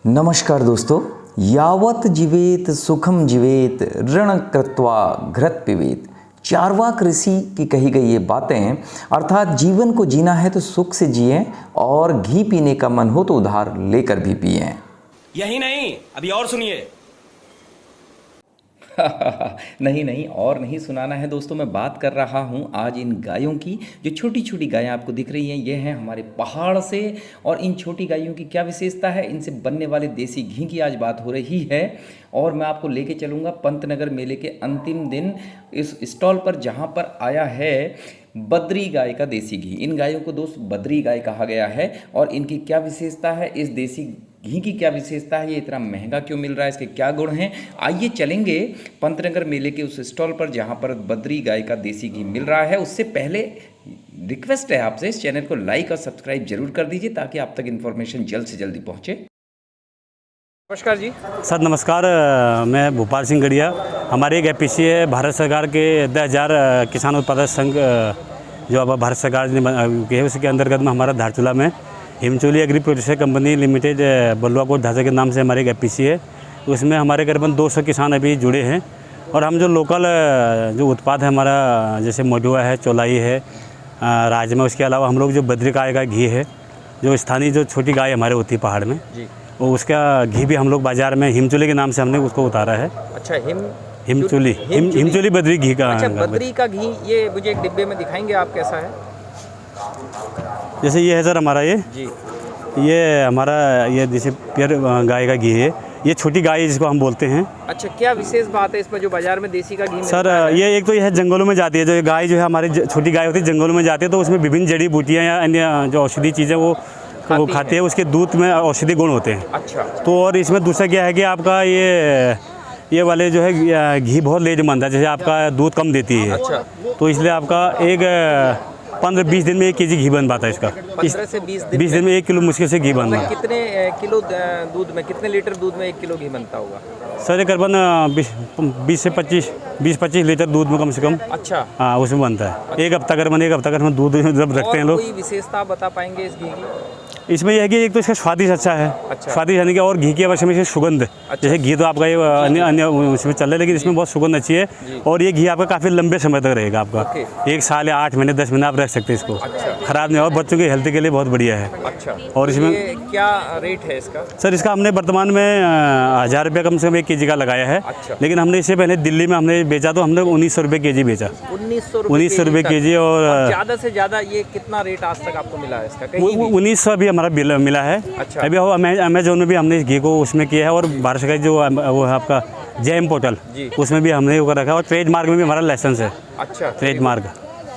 नमस्कार दोस्तों, यावत जीवेत सुखम जीवेत ऋण कृत्वा घृत पिबेत। चार्वाक ऋषि की कही गई ये बातें, अर्थात जीवन को जीना है तो सुख से जिएं और घी पीने का मन हो तो उधार लेकर भी पिएं। यही नहीं, अभी और सुनिए। नहीं और नहीं सुनाना है दोस्तों। मैं बात कर रहा हूँ आज इन गायों की, जो छोटी छोटी गायें आपको दिख रही हैं, ये हैं हमारे पहाड़ से। और इन छोटी गायों की क्या विशेषता है, इनसे बनने वाले देसी घी की आज बात हो रही है। और मैं आपको लेके चलूँगा पंतनगर मेले के अंतिम दिन इस स्टॉल पर, जहाँ पर आया है बद्री गाय का देसी घी। इन गायों को दोस्त बद्री गाय कहा गया है। और इनकी क्या विशेषता है, इस देसी घी की क्या विशेषता है, ये इतना महंगा क्यों मिल रहा है, इसके क्या गुण हैं, आइए चलेंगे पंतनगर मेले के उस स्टॉल पर जहाँ पर बद्री गाय का देसी घी मिल रहा है। उससे पहले रिक्वेस्ट है आपसे, इस चैनल को लाइक और सब्सक्राइब जरूर कर दीजिए ताकि आप तक इन्फॉर्मेशन जल्द से जल्दी पहुँचे। नमस्कार जी। सर नमस्कार, मैं भोपाल सिंह गढ़िया। हमारी एक एपीसी है भारत सरकार के 10,000 किसान उत्पादक संघ, जो अब भारत सरकार ने है, उसके अंतर्गत में हमारा धारचूला में हिमचोली agri producer company limited Baluakot ढांचा के नाम से हमारी एक एपीसी है। उसमें हमारे करीबन 200 किसान अभी जुड़े हैं। और हम जो लोकल जो उत्पाद है हमारा, जैसे मोडुआ है, चौलाई है, राजमा, उसके अलावा हम लोग जो बद्री गाय का घी है, जो स्थानीय जो छोटी गाय हमारे होती है पहाड़ में जी, वो उसका घी भी हम लोग बाज़ार में हिमचोली के नाम से हमने उसको उतारा है। अच्छा, हिमचोली बद्री घी का। अच्छा, बद्री का घी, ये मुझे एक डिब्बे में दिखाएंगे आप कैसा है? जैसे ये है सर हमारा, ये जी, ये हमारा ये जैसे प्योर गाय का घी है। ये छोटी गाय है जिसको हम बोलते हैं। अच्छा, क्या विशेष बात है इसमें जो बाजार में देसी का घी सर ये एक तो यह जंगलों में जाती है, जो गाय जो है हमारी छोटी गाय होती है जंगलों में जाती है, तो उसमें विभिन्न जड़ी बूटियाँ या अन्य जो औषधि चीज़ें वो खाती है। उसके दूध में औषधि गुण होते हैं। अच्छा, तो और इसमें दूसरा क्या है कि आपका ये वाले जो है घी बहुत लेजमंद है, जैसे आपका दूध कम देती है। अच्छा, तो इसलिए आपका एक 15-20 दिन में 1 केजी घी बन पाता है इसका। 15 से 20 दिन में 1 किलो मुश्किल से घी बन रहा है। कितने किलो दूध में, कितने लीटर दूध में 1 किलो घी बनता होगा? सर ये करीबन 20-25 लीटर दूध में कम से कम। अच्छा, हाँ, उसमें बनता है। एक हफ्ता कर हम दूध जब रखते हैं लोग। कोई विशेषता बता पाएंगे इस घी की? इसमें यह है कि एक तो इसका स्वादिष्ट अच्छा है। अच्छा, स्वादिष्ट यानी कि, और घी की अवश्य में सुगंध। अच्छा, जैसे घी तो आपका ये अन्य उसमें चल रहा है, लेकिन इसमें बहुत सुगंध अच्छी है। और ये घी आपका काफ़ी लंबे समय तक रहेगा आपका। 1 साल या 8 महीने 10 महीने आप रख सकते हैं इसको। अच्छा, ख़राब नहीं, और बच्चों की हेल्थ के लिए बहुत बढ़िया है। अच्छा, और इसमें क्या रेट है इसका? सर इसका हमने वर्तमान में 1000 रुपये कम से कम 1 केजी का लगाया है। अच्छा, लेकिन हमने इससे पहले दिल्ली में हमने बेचा तो हमने 1900 रुपये केजी बेचा। 1900 रुपये केजी। और ज़्यादा से ज़्यादा ये कितना रेट आज तक आपको मिला है इसका? 1900 भी हमारा बिल मिला है। अच्छा, अभी अमेजोन में भी हमने इस घी को उसमें किया है। और भारत का जो वो है आपका जेम पोर्टल, उसमें भी हमने वो रखा है। और ट्रेड मार्क में भी हमारा लाइसेंस है। अच्छा, ट्रेड मार्क।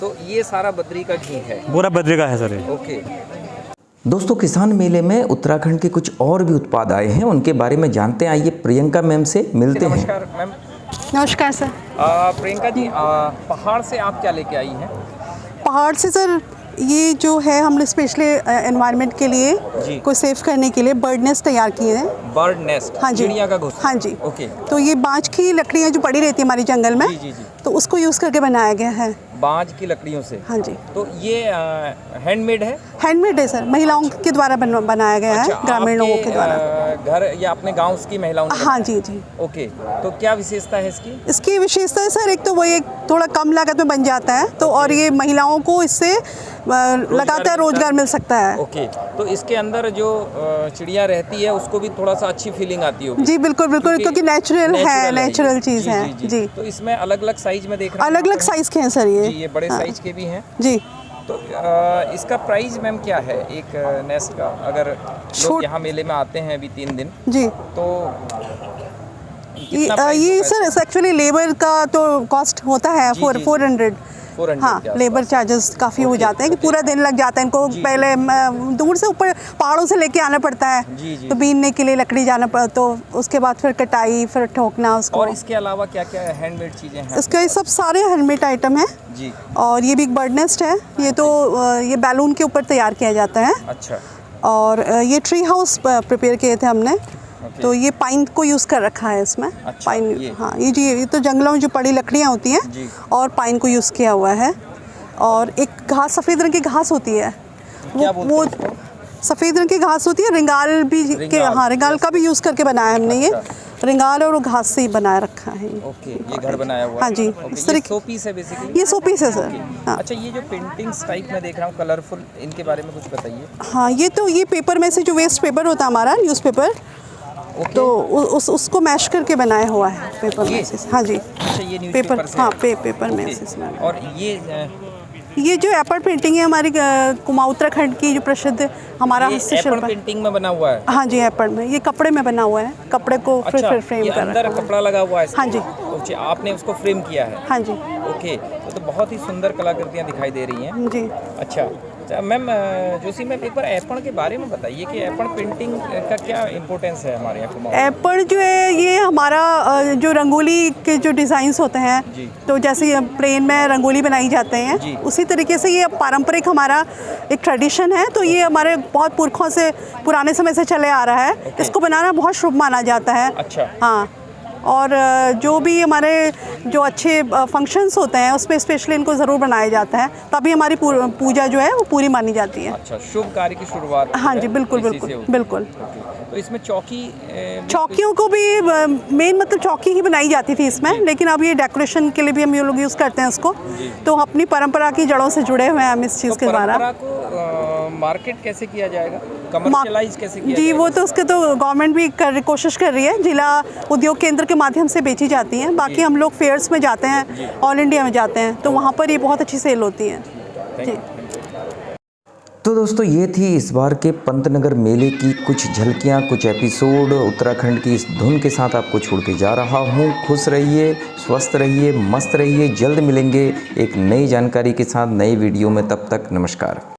तो ये सारा बद्री का घी है? पूरा बद्री का है सर ये। ओके। दोस्तों, किसान मेले में उत्तराखंड के कुछ और भी उत्पाद आए हैं, उनके बारे में जानते हैं। आइए प्रियंका मैम से मिलते हैं। नमस्कार मैम। नमस्कार सर। प्रियंका जी, पहाड़ से आप क्या लेके आई हैं? पहाड़ से सर ये जो है हमने स्पेशली एनवायरनमेंट के लिए को सेव करने के लिए बर्ड नेस्ट तैयार किए हैं। Bird nest? हाँ जी, चिड़िया का घोंसला। हाँ जी। ओके। तो ये बांज की लकड़ियाँ जो पड़ी रहती है हमारी जंगल में, जी। तो उसको यूज़ करके बनाया गया है। बांज की लकड़ियों से? हाँ जी। तो ये हैंडमेड है? हैंडमेड है सर, महिलाओं के द्वारा बनाया गया है, ग्रामीण लोगों के द्वारा। घर या अपने गांव की महिलाओं ने? हाँ जी जी। ओके, तो क्या विशेषता है इसकी? इसकी विशेषता है सर, एक तो वही थोड़ा कम लागत में बन जाता है, तो और ये महिलाओं को इससे लगातार रोजगार मिल सकता है। ओके, तो इसके अंदर जो चिड़िया रहती है उसको भी थोड़ा सा अच्छी फीलिंग आती होगी? जी बिल्कुल, क्योंकि नेचुरल चीज़ है जी। तो इसमें अलग अलग साइज में देख रहे हैं? अलग-अलग साइज के हैं सर ये बड़े साइज के भी हैं जी। तो इसका प्राइस मैम क्या है एक नेस्ट का? अगर लोग यहाँ मेले में आते हैं अभी 3 दिन जी, तो ये सर एक्चुअली लेबर का तो कॉस्ट होता है 400। हाँ, लेबर चार्जेस काफ़ी हो जाते हैं कि पूरा दिन लग जाता है इनको। पहले दूर से ऊपर पहाड़ों से लेके आना पड़ता है, तो बीनने के लिए लकड़ी जाना पड़ता, तो उसके बाद फिर कटाई, फिर ठोकना उसको। और इसके अलावा क्या क्या हैंडमेड चीज़ें हैं? इसके सब सारे हैंडमेड आइटम हैं जी। और ये भी एक बर्ड नेस्ट है, ये तो ये बैलून के ऊपर तैयार किया जाता है। अच्छा। और ये ट्री हाउस प्रिपेयर किए थे हमने। तो ये पाइन को यूज़ कर रखा है इसमें। अच्छा, पाइन, हाँ ये जी, ये तो जंगलों में जो पड़ी लकड़ियाँ होती हैं और पाइन को यूज़ किया हुआ है। और एक घास, सफ़ेद रंग की घास होती है, वो सफ़ेद रंग की घास होती है, रिंगाल भी के, हाँ रिंगाल का भी यूज़ करके बनाया हमने ये, रिंगाल और घास से ही बनाया रखा है। ओके, ये घर बनाया हुआ है। हाँ जी, ओके, इस ये तरीके, 100 पीस है बेसिकली। ये 100 पीस है सर। हाँ अच्छा, ये जो पेंटिंग्स टाइप में देख रहा हूँ कलरफुल, इनके बारे में कुछ बताइए। हाँ, ये पेपर में से जो वेस्ट पेपर होता है हमारा, न्यूज़पेपर, तो उसको मैश करके बनाया हुआ है पेपर में से। हाँ जी, अच्छा, ये न्यूज़पेपर पेपर, से हाँ है। पेपर में ओके, से इसमें। और ये जो एपल पेंटिंग है हमारी कुमाऊं उत्तराखंड की जो प्रसिद्ध हमारा ये हस्तशिल्प एप्पल है। पेंटिंग में बना हुआ है। हाँ जी, एप्पल में, ये कपड़े में बना हुआ है, कपड़े को अच्छा, फिर फ्रेम ये कर अंदर रखा है। कपड़ा लगा हुआ है इसके? हाँ जी। ओके, आपने उसको फ्रेम किया है? हाँ जी। ओके, तो बहुत ही सुंदर कलाकृतियाँ दिखाई दे रही हैं। जी। अच्छा मैम, जोशी मैम, एक बार एप्पल के बारे में बताइए कि एप्पल पेंटिंग का क्या इम्पोर्टेंस है हमारे यहाँ कुमाऊं? एप्पल जो है ये हमारा जो रंगोली के जो डिज़ाइंस होते हैं, तो जैसे प्लेन में रंगोली बनाई जाते हैं, उसी तरीके से ये पारंपरिक हमारा एक ट्रेडिशन है। तो ये हमारे बहुत पुरखों से, पुराने समय से चले आ रहा है। इसको बनाना बहुत शुभ माना जाता है। अच्छा। हाँ, और जो भी हमारे जो अच्छे फंक्शंस होते हैं उसमें स्पेशली इनको ज़रूर बनाया जाता है, तभी हमारी पूजा जो है वो पूरी मानी जाती है। अच्छा, शुभ कार्य की शुरुआत। हाँ जी, बिल्कुल बिल्कुल बिल्कुल। तो इसमें चौकियों को भी मेन मतलब चौकी ही बनाई जाती थी इसमें, लेकिन अब ये डेकोरेशन के लिए भी हम ये लोग यूज़ करते हैं उसको। तो अपनी परंपरा की जड़ों से जुड़े हुए हैं हम इस चीज़ के द्वारा। परंपरा को मार्केट कैसे किया जाएगा, कमर्शियलाइज कैसे किया जी जाएगा? वो तो उसके तो गवर्नमेंट भी कोशिश कर रही है, जिला उद्योग केंद्र के माध्यम से बेची जाती हैं। बाकी हम लोग फेयर्स में जाते हैं, ऑल इंडिया में जाते हैं, तो वहाँ पर ये बहुत अच्छी सेल होती है। जी। तो दोस्तों ये थी इस बार के पंतनगर मेले की कुछ झलकियाँ, कुछ एपिसोड उत्तराखंड की इस धुन के साथ आपको छोड़ के जा रहा हूँ। खुश रहिए, स्वस्थ रहिए, मस्त रहिए। जल्द मिलेंगे एक नई जानकारी के साथ नए वीडियो में। तब तक नमस्कार।